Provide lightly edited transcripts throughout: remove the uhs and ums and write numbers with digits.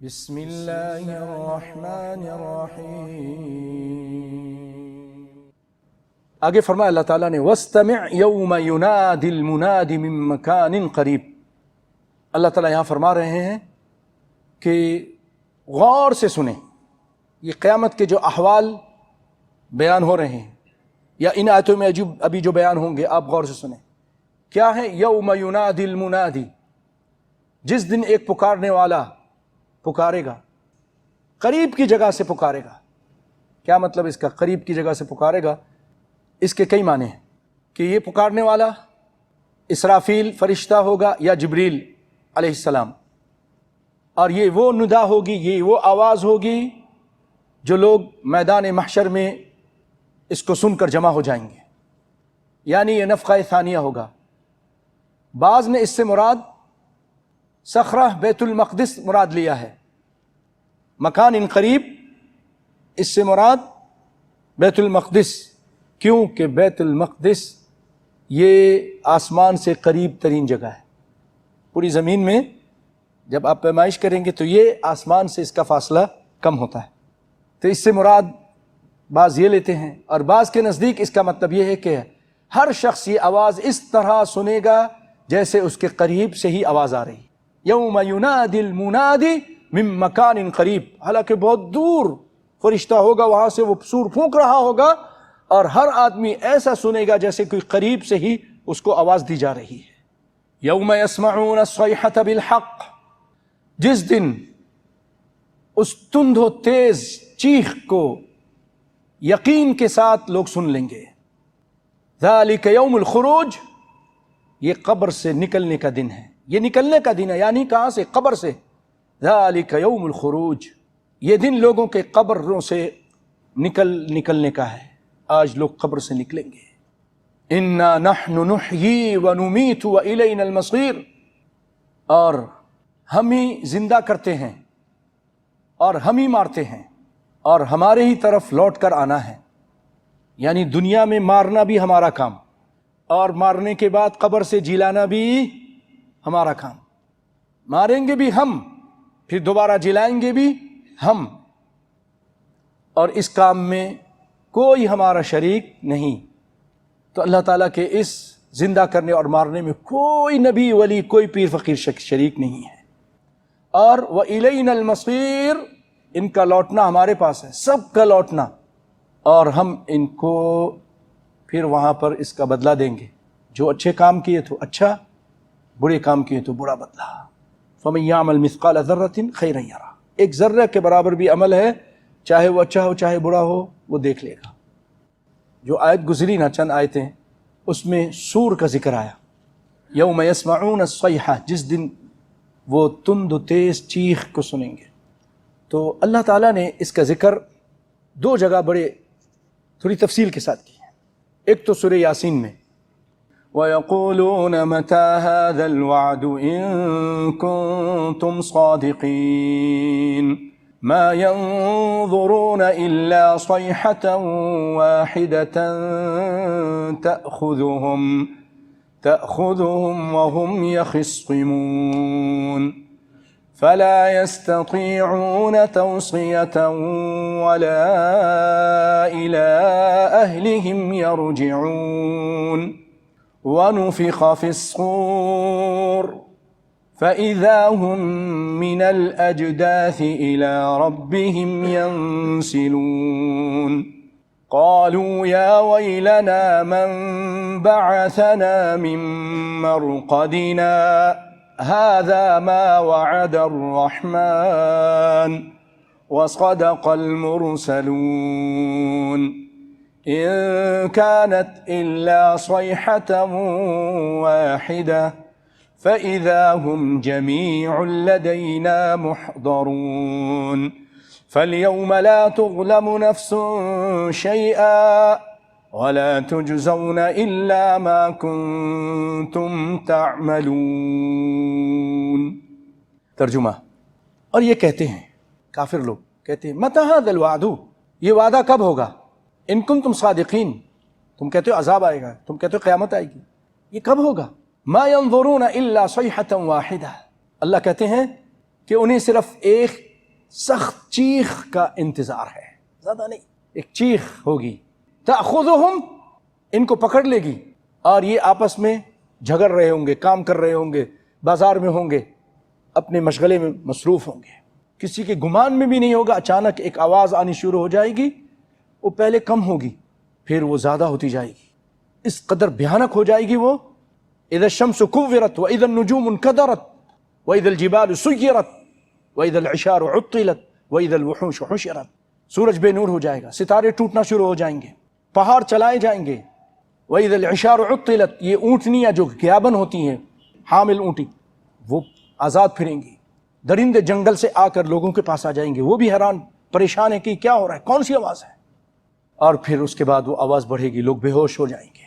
بسم اللہ الرحمن الرحیم۔ آگے فرمایا اللہ تعالیٰ نے وَاسْتَمِعْ يَوْمَ يُنَادِ الْمُنَادِ مِن مَكَانٍ قَرِيب۔ اللہ تعالیٰ یہاں فرما رہے ہیں کہ غور سے سنیں، یہ قیامت کے جو احوال بیان ہو رہے ہیں یا ان آیتوں میں ابھی جو بیان ہوں گے آپ غور سے سنیں۔ کیا ہے یوم ینادی المنادی؟ جس دن ایک پکارنے والا پکارے گا، قریب کی جگہ سے پکارے گا۔ کیا مطلب اس کا قریب کی جگہ سے پکارے گا؟ اس کے کئی معنی ہیں کہ یہ پکارنے والا اسرافیل فرشتہ ہوگا یا جبریل علیہ السلام، اور یہ وہ ندا ہوگی، یہ وہ آواز ہوگی جو لوگ میدان محشر میں اس کو سن کر جمع ہو جائیں گے، یعنی یہ نفخہ ثانیہ ہوگا۔ بعض نے اس سے مراد صخرہ بیت المقدس مراد لیا ہے، مکان ان قریب اس سے مراد بیت المقدس۔ کیوں کہ بیت المقدس یہ آسمان سے قریب ترین جگہ ہے۔ پوری زمین میں جب آپ پیمائش کریں گے تو یہ آسمان سے اس کا فاصلہ کم ہوتا ہے، تو اس سے مراد بعض یہ لیتے ہیں، اور بعض کے نزدیک اس کا مطلب یہ ہے کہ ہر شخص یہ آواز اس طرح سنے گا جیسے اس کے قریب سے ہی آواز آ رہی۔ یوم ینادی المنادی من مکان قریب، حالانکہ بہت دور فرشتہ ہوگا، وہاں سے وہ سور پھونک رہا ہوگا، اور ہر آدمی ایسا سنے گا جیسے کوئی قریب سے ہی اس کو آواز دی جا رہی ہے۔ یوم یسمعون الصیحۃ بالحق، جس دن اس تند و تیز چیخ کو یقین کے ساتھ لوگ سن لیں گے۔ ذالک یوم الخروج، یہ قبر سے نکلنے کا دن ہے، یہ نکلنے کا دن ہے، یعنی کہاں سے؟ قبر سے۔ ذالک یوم الخروج، یہ دن لوگوں کے قبروں سے نکلنے کا ہے، آج لوگ قبر سے نکلیں گے۔ انا نحن نحیی ونمیت والینا المصیر، اور ہم ہی زندہ کرتے ہیں اور ہم ہی مارتے ہیں اور ہمارے ہی طرف لوٹ کر آنا ہے، یعنی دنیا میں مارنا بھی ہمارا کام، اور مارنے کے بعد قبر سے جلانا بھی ہمارا کام۔ ماریں گے بھی ہم، پھر دوبارہ جلائیں گے بھی ہم، اور اس کام میں کوئی ہمارا شریک نہیں۔ تو اللہ تعالیٰ کے اس زندہ کرنے اور مارنے میں کوئی نبی ولی کوئی پیر فقیر شریک نہیں ہے۔ اور وَإِلَيْنَا الْمَصِيرُ، ان کا لوٹنا ہمارے پاس ہے، سب کا لوٹنا، اور ہم ان کو پھر وہاں پر اس کا بدلہ دیں گے۔ جو اچھے کام کیے تو اچھا، برے کام کیے تو برا بدلہ۔ فَمَن يَعْمَلْ مِثْقَالَ ذَرَّةٍ خَيْرًا يَرَهُ، ایک ذرہ کے برابر بھی عمل ہے، چاہے وہ اچھا ہو چاہے برا ہو، وہ دیکھ لے گا۔ جو آیت گزری نا چند آیتیں، اس میں سور کا ذکر آیا، یوم یسمعون الصیحہ، جس دن وہ تند و تیز چیخ کو سنیں گے۔ تو اللہ تعالیٰ نے اس کا ذکر دو جگہ بڑے تھوڑی تفصیل کے ساتھ کی ہے۔ ایک تو سورہ یاسین میں وَيَقُولُونَ مَتَى هَذَا الْوَعْدُ إِن كُنتُمْ صَادِقِينَ مَا يَنظُرُونَ إِلَّا صَيْحَةً وَاحِدَةً تَأْخُذُهُمْ وَهُمْ يَخِصِّمُونَ فَلَا يَسْتَطِيعُونَ تَوْصِيَةً وَلَا إِلَىٰ أَهْلِهِمْ يَرْجِعُونَ وَنُفِخَ فِي الصُّورِ فَإِذَا هُمْ مِنَ الْأَجْدَاثِ إِلَىٰ رَبِّهِمْ يَنْسِلُونَ قَالُوا يَا وَيْلَنَا مَنْ بَعَثَنَا مِنْ مَرْقَدِنَا هَذَا مَا وَعَدَ الرَّحْمَنُ وَصَدَقَ الْمُرْسَلُونَ إِن كَانَتْ إِلَّا صَيْحَةً وَاحِدَةً فَإِذَا هُمْ جَمِيعٌ لَدَيْنَا مُحْضَرُونَ فَالْيَوْمَ لَا تُظْلَمُ نَفْسٌ شَيْئًا وَلَا تُجْزَوْنَ إِلَّا مَا كُنتُمْ تَعْمَلُونَ۔ ترجمہ، اور یہ کہتے ہیں کافر لوگ، کہتے ہیں مَتَى هَذَا الْوَعْدُ، یہ وعدہ کب ہوگا؟ ان کنتم صادقین، تم کہتے ہو عذاب آئے گا، تم کہتے ہو قیامت آئے گی، یہ کب ہوگا؟ ما ينظرون الا صيحة واحدة، اللہ کہتے ہیں کہ انہیں صرف ایک سخت چیخ کا انتظار ہے، زیادہ نہیں، ایک چیخ ہوگی، تأخذہم، ان کو پکڑ لے گی، اور یہ آپس میں جھگڑ رہے ہوں گے، کام کر رہے ہوں گے، بازار میں ہوں گے، اپنے مشغلے میں مصروف ہوں گے، کسی کے گمان میں بھی نہیں ہوگا، اچانک ایک آواز آنی شروع ہو جائے گی، وہ پہلے کم ہوگی پھر وہ زیادہ ہوتی جائے گی، اس قدر بھیانک ہو جائے گی وہ، اذا الشمس کورت واذا النجوم انکدرت واذا الجبال سیرت واذا العشار عطلت واذا الوحوش حشرت، سورج بے نور ہو جائے گا، ستارے ٹوٹنا شروع ہو جائیں گے، پہاڑ چلائے جائیں گے، واذا العشار عطلت، یہ اونٹنیاں جو غیابن ہوتی ہیں، حامل اونٹی، وہ آزاد پھریں گی، درندے جنگل سے آ کر لوگوں کے پاس آ جائیں گے، وہ بھی حیران پریشان ہے کہ کیا ہو رہا ہے، کون سی آواز ہے، اور پھر اس کے بعد وہ آواز بڑھے گی، لوگ بے ہوش ہو جائیں گے۔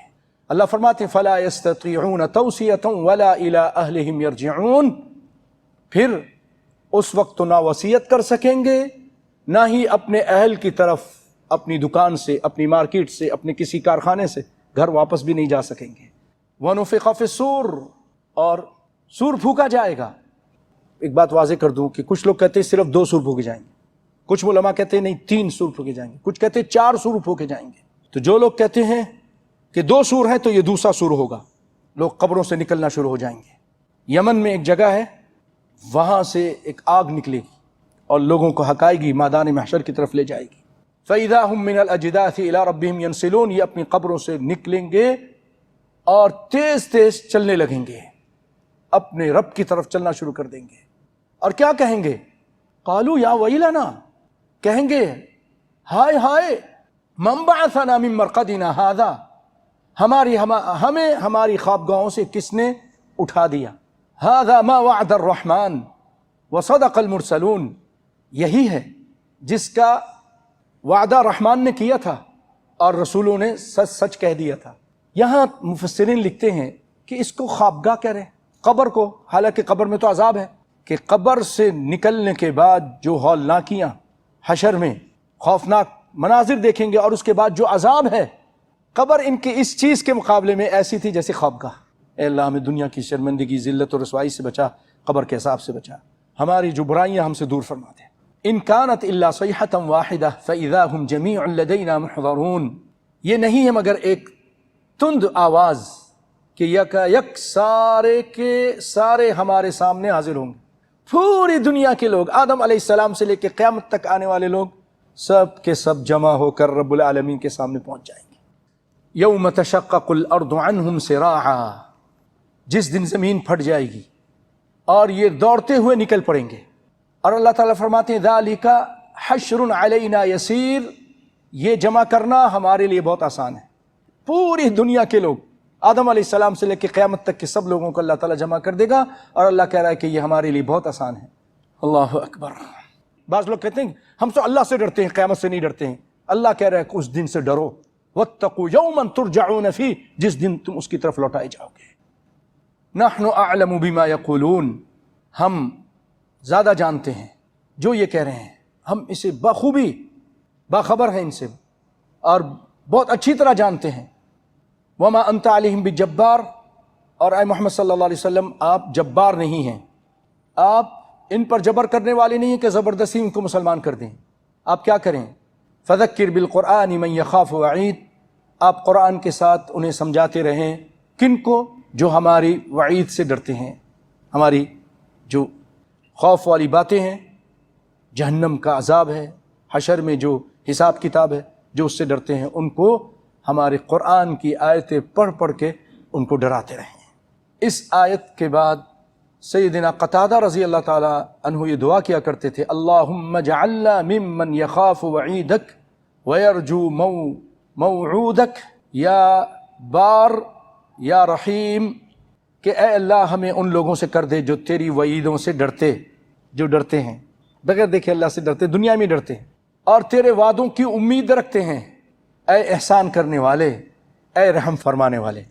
اللہ فرماتے ہیں فَلَا يَسْتَطِيعُونَ تَوْصِيَةً وَلَا إِلَىٰ أَهْلِهِمْ يَرْجِعُونَ، پھر اس وقت تو نہ وصیت کر سکیں گے، نہ ہی اپنے اہل کی طرف، اپنی دکان سے، اپنی مارکیٹ سے، اپنے کسی کارخانے سے گھر واپس بھی نہیں جا سکیں گے۔ وَنُفِخَ فِي الصُّورِ، اور سور پھونکا جائے گا۔ ایک بات واضح کر دوں کہ کچھ لوگ کہتے ہیں صرف 2 سور پھونکے جائیں گے، کچھ علماء کہتے ہیں نہیں 3 سور پھونکے جائیں گے، کچھ کہتے ہیں 4 سور پھونکے جائیں گے۔ تو جو لوگ کہتے ہیں کہ 2 سور ہیں تو یہ دوسرا سور ہوگا، لوگ قبروں سے نکلنا شروع ہو جائیں گے۔ یمن میں ایک جگہ ہے، وہاں سے ایک آگ نکلے گی اور لوگوں کو ہکائے گی، میدان محشر کی طرف لے جائے گی۔ فَإِذَا هُم مِّنَ الْأَجْدَاثِ إِلَىٰ رَبِّهِمْ يَنْسِلُونَ، یہ اپنی قبروں سے نکلیں گے اور تیز تیز چلنے لگیں گے، اپنے رب کی طرف چلنا شروع کر دیں گے، اور کیا کہیں گے؟ قالوا یا ویلنا، کہیں گے ہائے ہائے، من بعثنا من مرقدنا هذا، ہمیں ہماری خوابگاہوں سے کس نے اٹھا دیا، هذا ما وعد الرحمن وصدق المرسلون، یہی ہے جس کا وعدہ رحمان نے کیا تھا اور رسولوں نے سچ کہہ دیا تھا۔ یہاں مفسرین لکھتے ہیں کہ اس کو خوابگاہ کہہ رہے ہیں، قبر کو، حالانکہ قبر میں تو عذاب ہے، کہ قبر سے نکلنے کے بعد جو ہولناکیاں حشر میں خوفناک مناظر دیکھیں گے، اور اس کے بعد جو عذاب ہے، قبر ان کی اس چیز کے مقابلے میں ایسی تھی جیسے خوابگاہ۔ اے اللہ ہمیں دنیا کی شرمندگی، ذلت اور رسوائی سے بچا، قبر کے عذاب سے بچا، ہماری جو برائیاں ہم سے دور فرما دے۔ ان کانت الا صیحۃ واحدہ فاذا هم جمیع لدینا محضرون، یہ نہیں ہے مگر ایک تند آواز کہ یکا یک سارے کے سارے ہمارے سامنے حاضر ہوں گے، پوری دنیا کے لوگ، آدم علیہ السلام سے لے کے قیامت تک آنے والے لوگ سب کے سب جمع ہو کر رب العالمین کے سامنے پہنچ جائیں گے۔ یوم تشقق الارض عنہم سراعا، جس دن زمین پھٹ جائے گی اور یہ دوڑتے ہوئے نکل پڑیں گے، اور اللہ تعالیٰ فرماتے ہیں ذالک حشر علینا یسیر، یہ جمع کرنا ہمارے لیے بہت آسان ہے۔ پوری دنیا کے لوگ، آدم علیہ السلام سے لے کے قیامت تک کے سب لوگوں کو اللہ تعالیٰ جمع کر دے گا، اور اللہ کہہ رہا ہے کہ یہ ہمارے لیے بہت آسان ہے۔ اللہ اکبر۔ بعض لوگ کہتے ہیں ہم تو اللہ سے ڈرتے ہیں، قیامت سے نہیں ڈرتے ہیں۔ اللہ کہہ رہا ہے کہ اس دن سے ڈرو، واتقوا یوما ترجعون فیہ، جس دن تم اس کی طرف لوٹائے جاؤ گے۔ نحن اعلم بما یقولون، ہم زیادہ جانتے ہیں جو یہ کہہ رہے ہیں، ہم اسے بخوبی باخبر ہیں ان سے، اور بہت اچھی طرح جانتے ہیں۔ وما انت علیہم بجبار، اور اے محمد صلی اللہ علیہ وسلم آپ جبار نہیں ہیں، آپ ان پر جبر کرنے والے نہیں ہیں کہ زبردستی ان کو مسلمان کر دیں۔ آپ کیا کریں؟ فذکر بالقرآن من یخاف وعید، آپ قرآن کے ساتھ انہیں سمجھاتے رہیں، کن کو؟ جو ہماری وعید سے ڈرتے ہیں، ہماری جو خوف والی باتیں ہیں، جہنم کا عذاب ہے، حشر میں جو حساب کتاب ہے، جو اس سے ڈرتے ہیں، ان کو ہمارے قرآن کی آیتیں پڑھ پڑھ کے ان کو ڈراتے رہیں۔ اس آیت کے بعد سیدنا قتادہ رضی اللہ تعالی عنہ یہ دعا کیا کرتے تھے، اللہم اجعلنا ممن یخاف وعیدک ویرجو موعودک یا بار یا رحیم، کہ اے اللہ ہمیں ان لوگوں سے کر دے جو تیری وعیدوں سے ڈرتے، جو ڈرتے ہیں بغیر دیکھے اللہ سے ڈرتے، دنیا میں ڈرتے ہیں، اور تیرے وعدوں کی امید رکھتے ہیں، اے احسان کرنے والے، اے رحم فرمانے والے۔